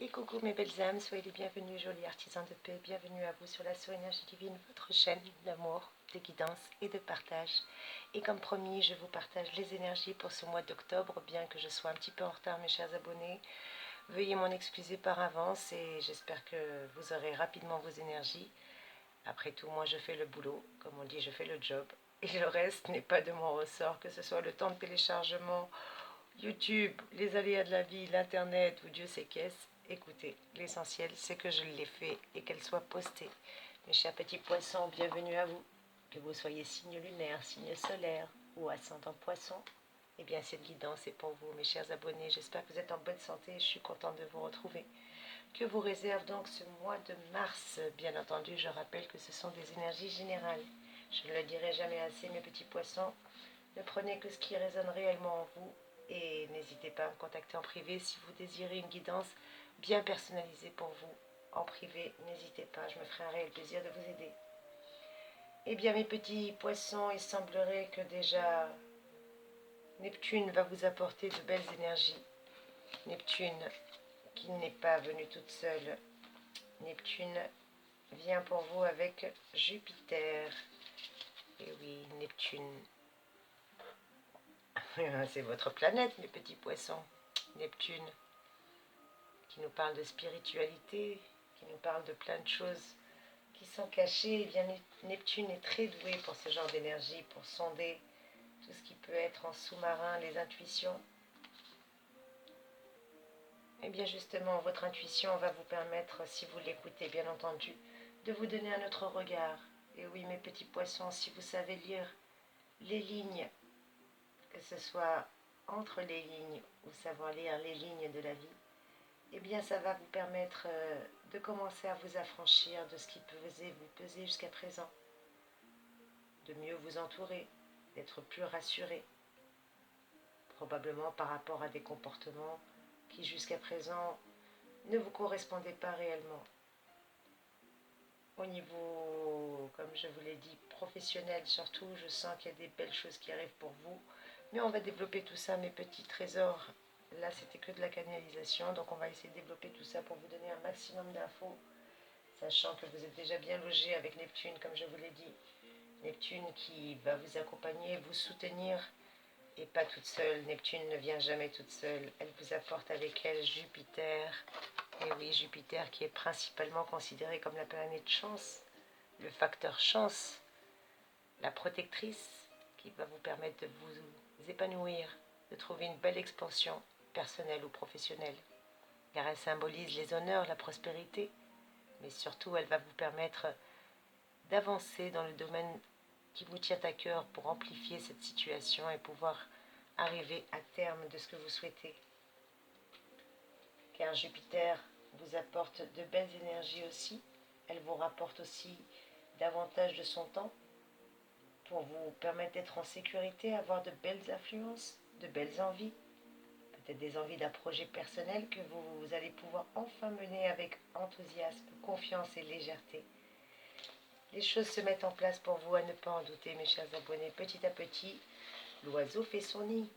Et coucou mes belles âmes, soyez les bienvenus, jolis artisans de paix. Bienvenue à vous sur la Source Énergie Divine, votre chaîne d'amour, de guidance et de partage. Et comme promis, je vous partage les énergies pour ce mois d'octobre, bien que je sois un petit peu en retard, mes chers abonnés. Veuillez m'en excuser par avance et j'espère que vous aurez rapidement vos énergies. Après tout, moi je fais le boulot, comme on dit, je fais le job. Et le reste n'est pas de mon ressort, que ce soit le temps de téléchargement, YouTube, les aléas de la vie, l'Internet ou Dieu sait qu'est-ce. Écoutez, l'essentiel c'est que je l'ai fait et qu'elle soit postée. Mes chers petits poissons, bienvenue à vous. Que vous soyez signe lunaire, signe solaire ou ascendant poisson, eh bien cette guidance est pour vous, mes chers abonnés. J'espère que vous êtes en bonne santé et je suis contente de vous retrouver. Que vous réserve donc ce mois de mars? Bien entendu, je rappelle que ce sont des énergies générales. Je ne le dirai jamais assez, mes petits poissons. Ne prenez que ce qui résonne réellement en vous et n'hésitez pas à me contacter en privé si vous désirez une guidance bien personnalisée pour vous. En privé, n'hésitez pas, je me ferai un réel plaisir de vous aider. Eh bien mes petits poissons, il semblerait que déjà Neptune va vous apporter de belles énergies. Neptune qui n'est pas venue toute seule. Neptune vient pour vous avec Jupiter. Et oui, Neptune. C'est votre planète, mes petits poissons. Neptune, qui nous parle de spiritualité, qui nous parle de plein de choses qui sont cachées. Eh bien, Neptune est très doué pour ce genre d'énergie, pour sonder tout ce qui peut être en sous-marin, les intuitions. Et bien justement, votre intuition va vous permettre, si vous l'écoutez bien entendu, de vous donner un autre regard. Et oui, mes petits poissons, si vous savez lire les lignes, que ce soit entre les lignes ou savoir lire les lignes de la vie, eh bien ça va vous permettre de commencer à vous affranchir de ce qui vous peser jusqu'à présent, de mieux vous entourer, d'être plus rassuré, probablement par rapport à des comportements qui jusqu'à présent ne vous correspondaient pas réellement. Au niveau, comme je vous l'ai dit, professionnel surtout, je sens qu'il y a des belles choses qui arrivent pour vous, mais on va développer tout ça, mes petits trésors. Là, c'était que de la canalisation, donc on va essayer de développer tout ça pour vous donner un maximum d'infos, sachant que vous êtes déjà bien logé avec Neptune, comme je vous l'ai dit. Neptune qui va vous accompagner, vous soutenir, et pas toute seule. Neptune ne vient jamais toute seule. Elle vous apporte avec elle Jupiter. Et oui, Jupiter qui est principalement considéré comme la planète chance, le facteur chance, la protectrice qui va vous permettre de vous épanouir, de trouver une belle expansion personnelle ou professionnelle. Car elle symbolise les honneurs, la prospérité, mais surtout elle va vous permettre d'avancer dans le domaine qui vous tient à cœur pour amplifier cette situation et pouvoir arriver à terme de ce que vous souhaitez. Car Jupiter vous apporte de belles énergies aussi. Elle vous rapporte aussi davantage de son temps pour vous permettre d'être en sécurité, avoir de belles influences, de belles envies, peut-être des envies d'un projet personnel que vous allez pouvoir enfin mener avec enthousiasme, confiance et légèreté. Les choses se mettent en place pour vous, à ne pas en douter, mes chers abonnés. Petit à petit, l'oiseau fait son nid.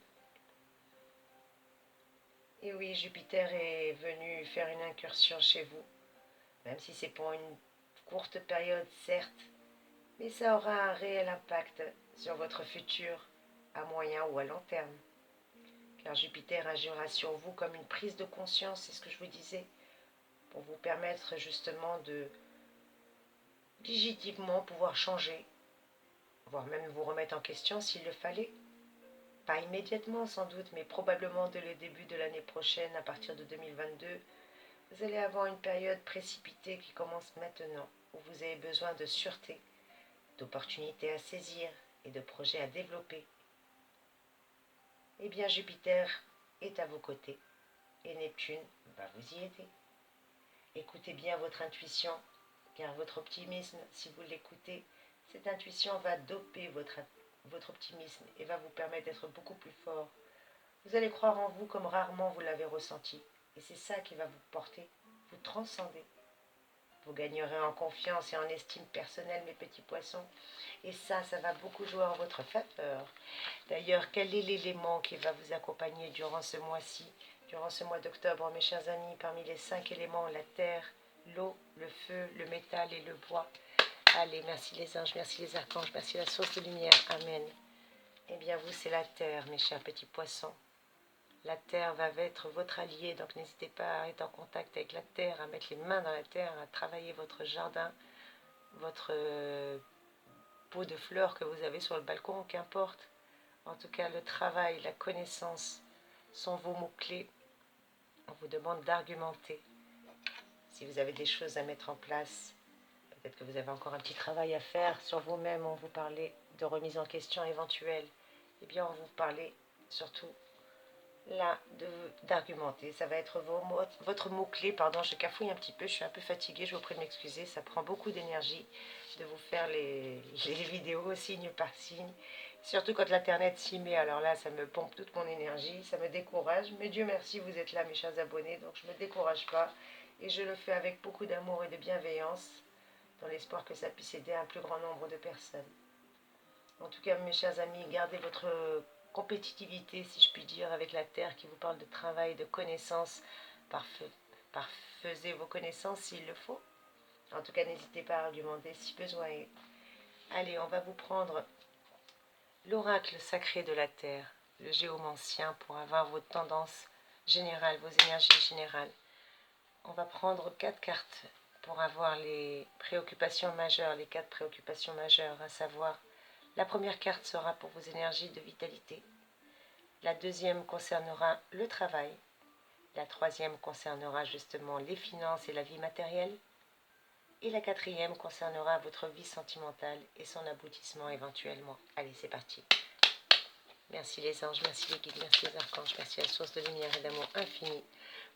Et oui, Jupiter est venu faire une incursion chez vous, même si c'est pour une courte période, certes, mais ça aura un réel impact sur votre futur, à moyen ou à long terme. Car Jupiter agira sur vous comme une prise de conscience, c'est ce que je vous disais, pour vous permettre justement de légitimement pouvoir changer, voire même vous remettre en question s'il le fallait. Pas immédiatement sans doute, mais probablement dès le début de l'année prochaine, à partir de 2022, vous allez avoir une période précipitée qui commence maintenant, où vous avez besoin de sûreté, d'opportunités à saisir et de projets à développer. Eh bien Jupiter est à vos côtés et Neptune va vous y aider. Écoutez bien votre intuition, car votre optimisme, si vous l'écoutez, cette intuition va doper votre optimisme et va vous permettre d'être beaucoup plus fort. Vous allez croire en vous comme rarement vous l'avez ressenti. Et c'est ça qui va vous porter, vous transcender. Vous gagnerez en confiance et en estime personnelle, mes petits poissons. Et ça va beaucoup jouer en votre faveur. D'ailleurs, quel est l'élément qui va vous accompagner durant ce mois-ci? Durant ce mois d'octobre, mes chers amis, parmi les 5 éléments, la terre, l'eau, le feu, le métal et le bois. Allez, merci les anges, merci les archanges, merci la source de lumière. Amen. Eh bien, vous, c'est la terre, mes chers petits poissons. La terre va être votre allié, donc n'hésitez pas à être en contact avec la terre, à mettre les mains dans la terre, à travailler votre jardin, votre pot de fleurs que vous avez sur le balcon, qu'importe. En tout cas, le travail, la connaissance sont vos mots-clés. On vous demande d'argumenter. Si vous avez des choses à mettre en place, peut-être que vous avez encore un petit travail à faire sur vous-même, on vous parlait de remise en question éventuelle. Eh bien, on vous parlait surtout là d'argumenter. Ça va être votre mot-clé. Pardon, je cafouille un petit peu, je suis un peu fatiguée, je vous prie de m'excuser. Ça prend beaucoup d'énergie de vous faire les vidéos signe par signe. Surtout quand l'internet s'y met, alors là, ça me pompe toute mon énergie, ça me décourage. Mais Dieu merci, vous êtes là, mes chers abonnés, donc je ne me décourage pas. Et je le fais avec beaucoup d'amour et de bienveillance, dans l'espoir que ça puisse aider un plus grand nombre de personnes. En tout cas, mes chers amis, gardez votre compétitivité, si je puis dire, avec la Terre qui vous parle de travail, de connaissances. Parfaisez vos connaissances s'il le faut. En tout cas, n'hésitez pas à argumenter si besoin est. Allez, on va vous prendre l'oracle sacré de la Terre, le géomancien, pour avoir vos tendances générales, vos énergies générales. On va prendre 4 cartes pour avoir les préoccupations majeures, les 4 préoccupations majeures, à savoir, la première carte sera pour vos énergies de vitalité. La deuxième concernera le travail. La troisième concernera justement les finances et la vie matérielle. Et la quatrième concernera votre vie sentimentale et son aboutissement éventuellement. Allez, c'est parti. Merci les anges, merci les guides, merci les archanges, merci à la source de lumière et d'amour infini.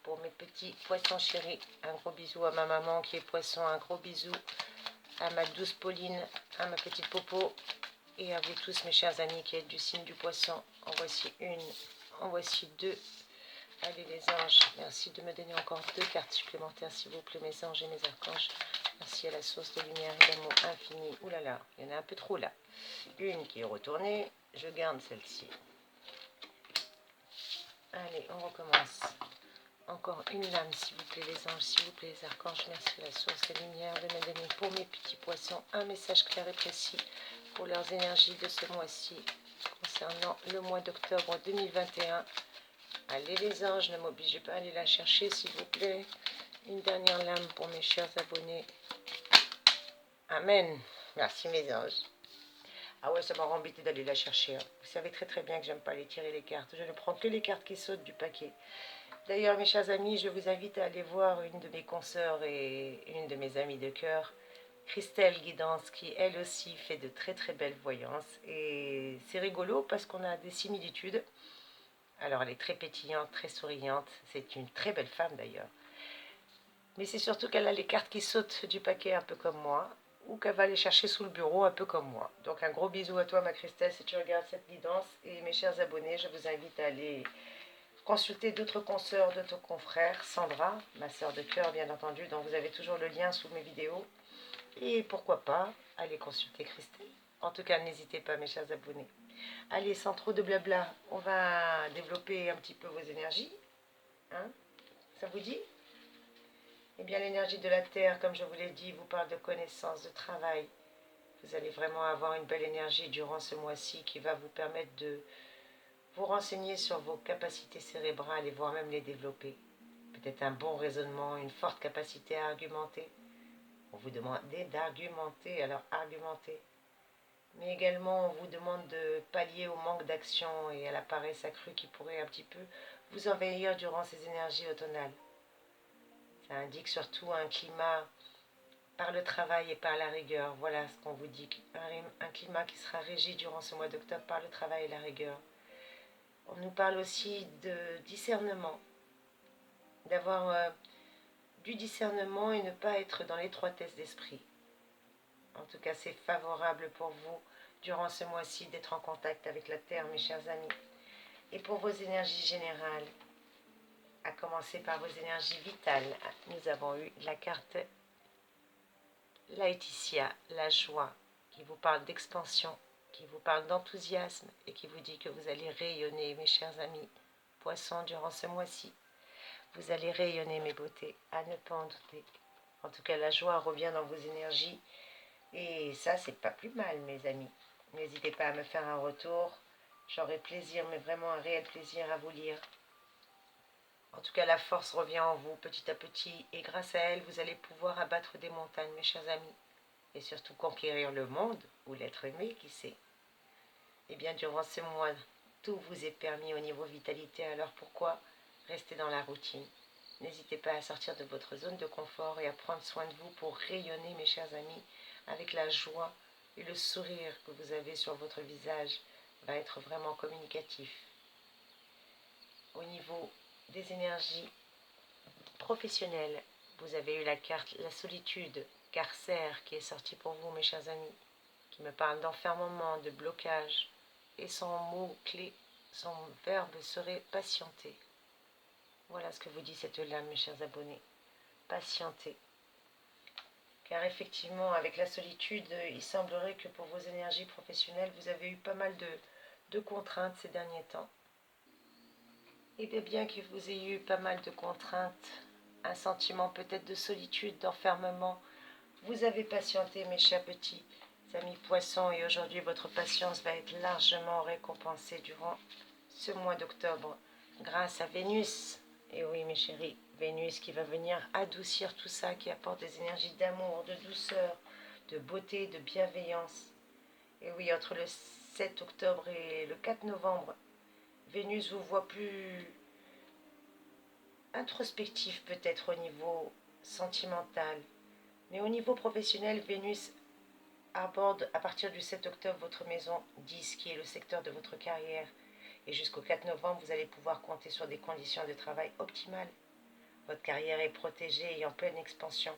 Pour mes petits poissons chéris, un gros bisou à ma maman qui est poisson, un gros bisou à ma douce Pauline, à ma petite Popo, et à vous tous mes chers amis qui êtes du signe du poisson. En voici une, en voici deux. Allez les anges, merci de me donner encore 2 cartes supplémentaires s'il vous plaît mes anges et mes archanges. Merci à la source de lumière et d'amour infini. Ouh là là, il y en a un peu trop là. Une qui est retournée, je garde celle-ci. Allez, on recommence. Encore une lame s'il vous plaît les anges, s'il vous plaît les archanges. Merci à la source de lumière de me donner pour mes petits poissons un message clair et précis pour leurs énergies de ce mois-ci concernant le mois d'octobre 2021. Allez les anges, ne m'obligez pas à aller la chercher s'il vous plaît. Une dernière lame pour mes chers abonnés. Amen. Merci mes anges. Ah ouais, ça m'a embêté d'aller la chercher. Vous savez très très bien que j'aime pas les tirer les cartes. Je ne prends que les cartes qui sautent du paquet. D'ailleurs, mes chers amis, je vous invite à aller voir une de mes consoeurs et une de mes amies de cœur, Christelle Guidance, qui elle aussi fait de très très belles voyances. Et c'est rigolo parce qu'on a des similitudes. Alors elle est très pétillante, très souriante. C'est une très belle femme d'ailleurs. Mais c'est surtout qu'elle a les cartes qui sautent du paquet un peu comme moi, ou qu'elle va les chercher sous le bureau un peu comme moi. Donc un gros bisou à toi ma Christelle si tu regardes cette guidance. Et mes chers abonnés, je vous invite à aller consulter d'autres consoeurs, d'autres confrères. Sandra, ma sœur de cœur bien entendu, dont vous avez toujours le lien sous mes vidéos. Et pourquoi pas, aller consulter Christelle. En tout cas, n'hésitez pas mes chers abonnés. Allez, sans trop de blabla, on va développer un petit peu vos énergies. Hein? Ça vous dit? Eh bien, l'énergie de la Terre, comme je vous l'ai dit, vous parle de connaissance, de travail. Vous allez vraiment avoir une belle énergie durant ce mois-ci qui va vous permettre de vous renseigner sur vos capacités cérébrales et voire même les développer. Peut-être un bon raisonnement, une forte capacité à argumenter. On vous demande d'argumenter, alors argumentez. Mais également, on vous demande de pallier au manque d'action et à la paresse accrue qui pourrait un petit peu vous envahir durant ces énergies automnales. Ça indique surtout un climat par le travail et par la rigueur. Voilà ce qu'on vous dit. Un climat qui sera régi durant ce mois d'octobre par le travail et la rigueur. On nous parle aussi de discernement. D'avoir du discernement et ne pas être dans l'étroitesse d'esprit. En tout cas, c'est favorable pour vous durant ce mois-ci d'être en contact avec la Terre, mes chers amis. Et pour vos énergies générales, à commencer par vos énergies vitales, nous avons eu la carte Laetitia, la joie, qui vous parle d'expansion, qui vous parle d'enthousiasme et qui vous dit que vous allez rayonner, mes chers amis. Poisson, durant ce mois-ci, vous allez rayonner mes beautés, à ne pas en douter. En tout cas, la joie revient dans vos énergies. Et ça, c'est pas plus mal, mes amis. N'hésitez pas à me faire un retour. J'aurai plaisir, mais vraiment un réel plaisir à vous lire. En tout cas, la force revient en vous petit à petit. Et grâce à elle, vous allez pouvoir abattre des montagnes, mes chers amis. Et surtout conquérir le monde, ou l'être aimé, qui sait. Et bien, durant ce mois, tout vous est permis au niveau vitalité. Alors pourquoi rester dans la routine? N'hésitez pas à sortir de votre zone de confort et à prendre soin de vous pour rayonner, mes chers amis, avec la joie et le sourire que vous avez sur votre visage va être vraiment communicatif. Au niveau des énergies professionnelles, vous avez eu la carte la solitude, carcère qui est sortie pour vous, mes chers amis, qui me parle d'enfermement, de blocage. Et son mot-clé, son verbe serait patienter. Voilà ce que vous dit cette lame, mes chers abonnés. Patienter. Car effectivement, avec la solitude, il semblerait que pour vos énergies professionnelles, vous avez eu pas mal de contraintes ces derniers temps. Et bien que vous ayez eu pas mal de contraintes, un sentiment peut-être de solitude, d'enfermement, vous avez patienté, mes chers petits amis poissons, et aujourd'hui votre patience va être largement récompensée durant ce mois d'octobre grâce à Vénus. Et oui, mes chéris, Vénus qui va venir adoucir tout ça, qui apporte des énergies d'amour, de douceur, de beauté, de bienveillance. Et oui, entre le 7 octobre et le 4 novembre, Vénus vous voit plus introspectif peut-être au niveau sentimental. Mais au niveau professionnel, Vénus aborde à partir du 7 octobre votre maison 10, qui est le secteur de votre carrière. Et jusqu'au 4 novembre, vous allez pouvoir compter sur des conditions de travail optimales. Votre carrière est protégée et en pleine expansion.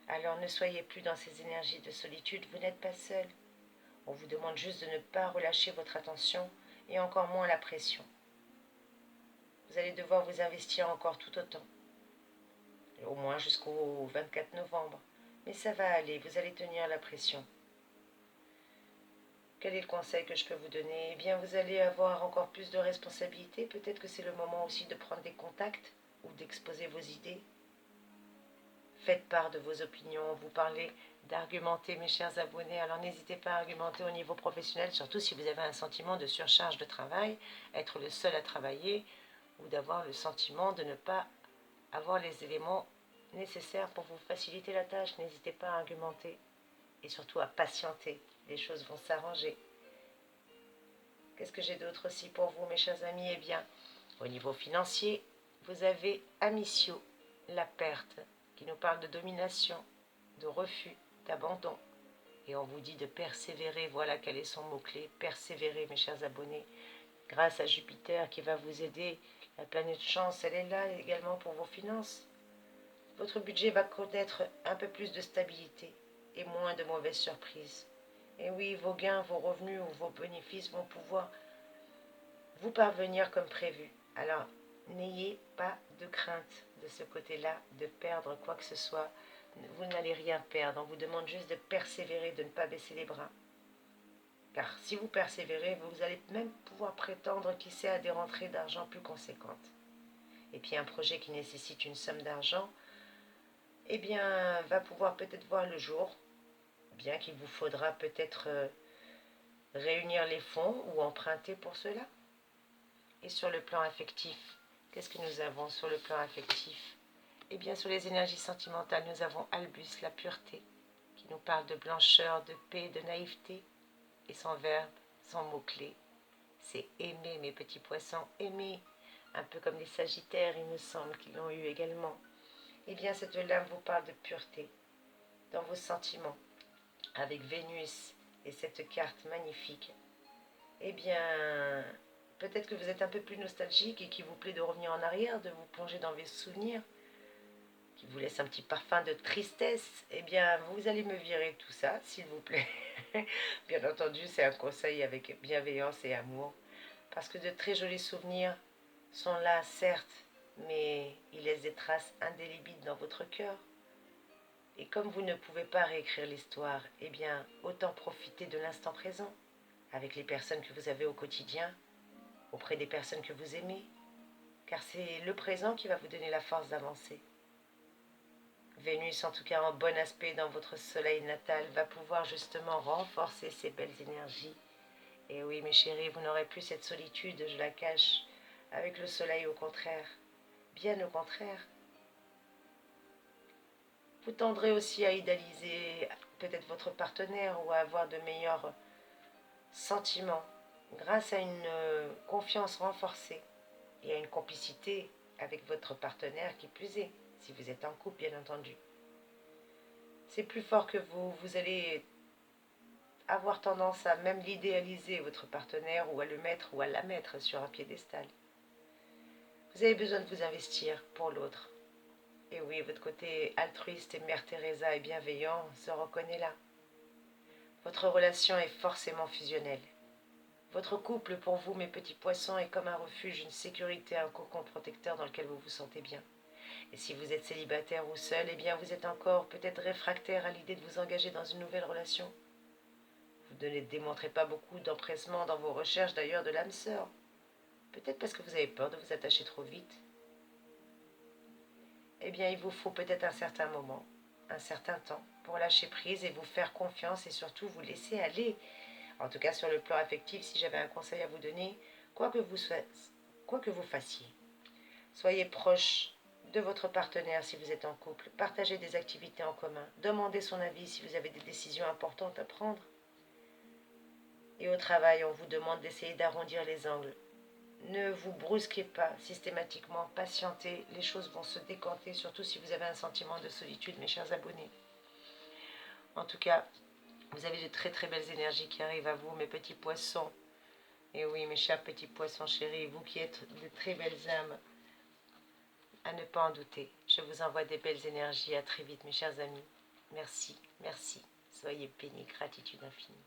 Alors ne soyez plus dans ces énergies de solitude, vous n'êtes pas seul. On vous demande juste de ne pas relâcher votre attention et encore moins la pression. Vous allez devoir vous investir encore tout autant, au moins jusqu'au 24 novembre. Mais ça va aller, vous allez tenir la pression. Quel est le conseil que je peux vous donner? Eh bien, vous allez avoir encore plus de responsabilités. Peut-être que c'est le moment aussi de prendre des contacts ou d'exposer vos idées. Faites part de vos opinions, vous parlez d'argumenter, mes chers abonnés. Alors n'hésitez pas à argumenter au niveau professionnel, surtout si vous avez un sentiment de surcharge de travail, être le seul à travailler, ou d'avoir le sentiment de ne pas avoir les éléments nécessaires pour vous faciliter la tâche. N'hésitez pas à argumenter et surtout à patienter. Les choses vont s'arranger. Qu'est-ce que j'ai d'autre aussi pour vous, mes chers amis? Eh bien, au niveau financier, vous avez Amicio, la perte, qui nous parle de domination, de refus, d'abandon. Et on vous dit de persévérer, voilà quel est son mot-clé, persévérer, mes chers abonnés, grâce à Jupiter qui va vous aider. La planète chance, elle est là également pour vos finances. Votre budget va connaître un peu plus de stabilité et moins de mauvaises surprises. Et oui, vos gains, vos revenus ou vos bénéfices vont pouvoir vous parvenir comme prévu. Alors, n'ayez pas de crainte de ce côté-là, de perdre quoi que ce soit. Vous n'allez rien perdre. On vous demande juste de persévérer, de ne pas baisser les bras. Car si vous persévérez, vous allez même pouvoir prétendre, qui sait, à des rentrées d'argent plus conséquentes. Et puis un projet qui nécessite une somme d'argent, eh bien, va pouvoir peut-être voir le jour, bien qu'il vous faudra peut-être réunir les fonds ou emprunter pour cela. Et sur le plan affectif, qu'est-ce que nous avons sur le plan affectif? Eh bien, sur les énergies sentimentales, nous avons Albus, la pureté, qui nous parle de blancheur, de paix, de naïveté. Et son verbe, son mot-clé, c'est aimer, mes petits poissons, aimer. Un peu comme les Sagittaires, il me semble qu'ils l'ont eu également. Eh bien, cette lame vous parle de pureté dans vos sentiments, avec Vénus et cette carte magnifique. Eh bien, peut-être que vous êtes un peu plus nostalgique et qu'il vous plaît de revenir en arrière, de vous plonger dans vos souvenirs, qui vous laisse un petit parfum de tristesse. Eh bien, vous allez me virer tout ça, s'il vous plaît. Bien entendu, c'est un conseil avec bienveillance et amour, parce que de très jolis souvenirs sont là, certes, mais ils laissent des traces indélébiles dans votre cœur. Et comme vous ne pouvez pas réécrire l'histoire, eh bien, autant profiter de l'instant présent, avec les personnes que vous avez au quotidien, auprès des personnes que vous aimez. car c'est le présent qui va vous donner la force d'avancer. Vénus, en tout cas en bon aspect dans votre soleil natal, va pouvoir justement renforcer ces belles énergies. Et oui, mes chéris, vous n'aurez plus cette solitude, je la cache, avec le soleil au contraire. Bien au contraire. Vous tendrez aussi à idéaliser peut-être votre partenaire ou à avoir de meilleurs sentiments grâce à une confiance renforcée et à une complicité avec votre partenaire qui plus est, si vous êtes en couple bien entendu. C'est plus fort que vous, vous allez avoir tendance à même l'idéaliser, votre partenaire, ou à le mettre ou à la mettre sur un piédestal. Vous avez besoin de vous investir pour l'autre. Et oui, votre côté altruiste et Mère Teresa et bienveillant se reconnaît là. Votre relation est forcément fusionnelle. Votre couple, pour vous, mes petits poissons, est comme un refuge, une sécurité, un cocon protecteur dans lequel vous vous sentez bien. Et si vous êtes célibataire ou seul, eh bien vous êtes encore peut-être réfractaire à l'idée de vous engager dans une nouvelle relation. Vous ne démontrez pas beaucoup d'empressement dans vos recherches d'ailleurs de l'âme sœur. Peut-être parce que vous avez peur de vous attacher trop vite. Eh bien, il vous faut peut-être un certain moment, un certain temps, pour lâcher prise et vous faire confiance et surtout vous laisser aller. En tout cas, sur le plan affectif, si j'avais un conseil à vous donner, quoi que vous fassiez, soyez proche de votre partenaire si vous êtes en couple, partagez des activités en commun, demandez son avis si vous avez des décisions importantes à prendre. Et au travail, on vous demande d'essayer d'arrondir les angles. Ne vous brusquez pas systématiquement, patientez, les choses vont se décanter, surtout si vous avez un sentiment de solitude, mes chers abonnés. En tout cas, vous avez de très très belles énergies qui arrivent à vous, mes petits poissons. Et oui, mes chers petits poissons chéris, vous qui êtes de très belles âmes, à ne pas en douter. Je vous envoie des belles énergies, à très vite mes chers amis. Merci, merci. Soyez bénis, gratitude infinie.